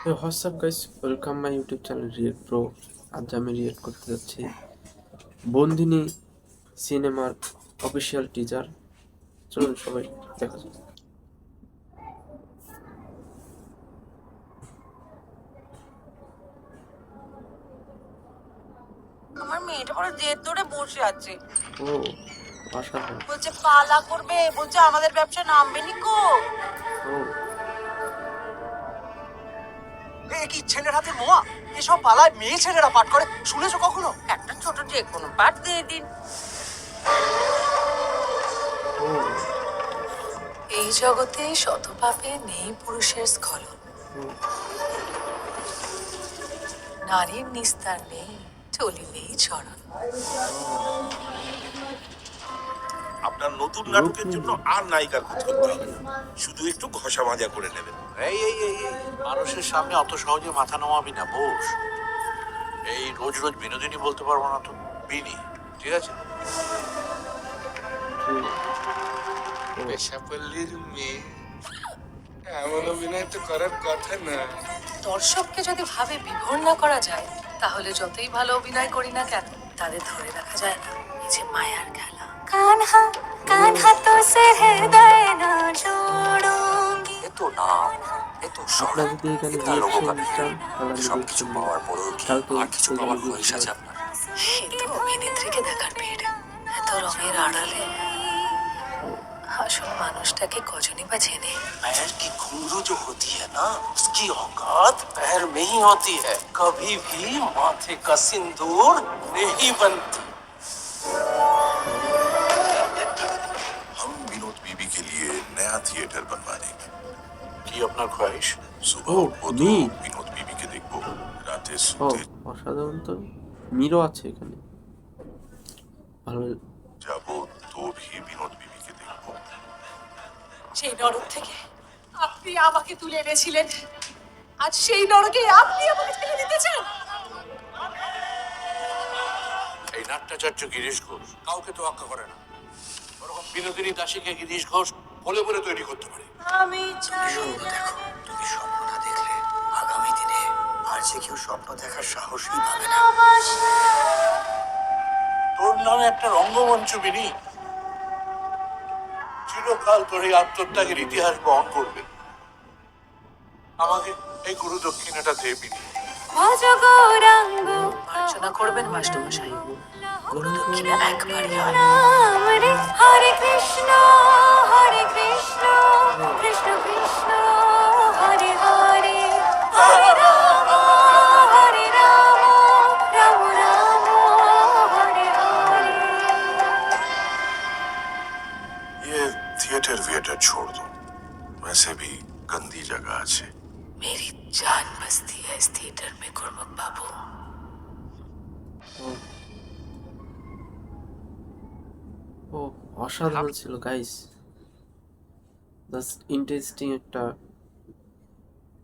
WhatsApp guys, welcome my YouTube channel রিয়েট pro. আজ আমি রিয়েট করতে যাচ্ছি বন্দিনী সিনেমার অফিসিয়াল টিজার। চলুন সবাই দেখা যাক। আমার মেয়েটা বড় জেদ ধরে বসে আছে। ও অসাধারণ। বলছে পালা করবে, বলছে আমাদের ব্যবসা নামবে নিকো। ও এ কি ছেলের হাতে মোয়া? এসব পালায় মেয়ে ছেলেরা পাঠ করে, শুনেছো কখনো? একটা ছোট যে কোনো পাঠ দিয়ে দিন। ও এই জগতে শত পাপে নেই পুরুষের স্খলন, ও নারীর নিস্তার নেই চলিলেই চরণ। আপনার নতুন নাটকের জন্য আর নায়িকার খোঁজ করতে হবে না, শুধু একটু ঘষা মাজা করে নেবেন। এই এই এই এই, মানুষের সামনে অত সহজে মাথা নামাবি না বোস। এই রোজ রোজ বিনোদিনী বলতে পারবো না তো, বিনি, ঠিক আছে? পেশাপল্লীর মেয়ে এমন অভিনয় তো করার কথা না। দর্শককে যদি ভাবে বিভোর না করা যায়, তাহলে যতই ভালো অভিনয় করি না কেন, তাদের ধরে রাখা যায় না। এই যে মায়ার খেলা। কানহা কানহা তো সে হৃদয় না জোড়োঙ্গি। এ তো নাম, এ তো আপনারা যদি এখানে রিয়েকশন চান তাহলে আমি সবকিছু পাওয়ার পরেও কি কালকে আর কিছু পাওয়ার খোঁজ আছে আপনার? সে তো অভিনেত্রীকে দেখার ভিড়। এত রঙের আড়ালে আসল মানুষটাকে কজনই বা চেনে। पैर की घुंघरू जो होती है ना, उसकी औकात पैर में ही होती है। कभी भी माथे का सिंदूर नहीं बनती। हम विनोद बीबी के लिए नया थिएटर बनवाने কি আপনার খোয়াইশ? सुबह ओ, उठो तो नी। विनोद बीबी के देखो, राते ও सोते অসাধারণ। তো মিরো আছে এখানে, ভালো। जाबो तो भी विनोद बीबी के देखो। সেই নরক থেকে আপনি আমাকে তুলে এনেছিলেন, আজ সেই নরকে আপনি আমাকে ঠেলে দিতে চান। এই নাট্যাচার্য গিরিশ ঘোষ কাউকে তো আক্কা করে না, ওরকম বিনোদিনী দাসীকে গিরিশ ঘোষ বলে বলে তৈরি করতে পারে। আমি চাই দেখো, তুমি স্বপ্নটা দেখলে আগামী দিনে আর যে কেউ স্বপ্ন দেখার সাহসই পাবে না। তোর নামে একটা রঙ্গমঞ্চ বিনি, চিরকাল তোর এই আত্মত্যাগের ইতিহাস বহন করবে। আমাকে এই গুরু দক্ষিণাটা দে বিনি। মার্জনা করবেন মাস্টারমশাই, গুরু দক্ষিণা একবারই হয়। হরে কৃষ্ণ কৃষ্ণ কৃষ্ণ হরে হরে হরে রাম রাম রাম হরে হরে। ये थिएटर विएटर छोड़ दो, वैसे भी गंदी जगह আছে। मेरी जान बसती है इस थिएटर में गुरमुख बाबू। ও অসাধারণ ছিল গাইস। জাস্ট ইন্টারেস্টিং একটা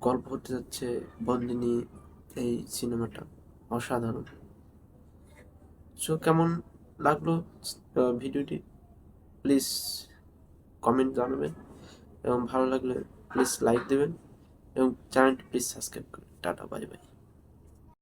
গল্প হতে যাচ্ছে বন্দিনী এই সিনেমাটা। অসাধারণ। সো কেমন লাগলো ভিডিওটি প্লিজ কমেন্ট জানাবেন, এবং ভালো লাগলে প্লিজ লাইক দেবেন, এবং চ্যানেলটি প্লিজ সাবস্ক্রাইব করুন। Tata, bye bye.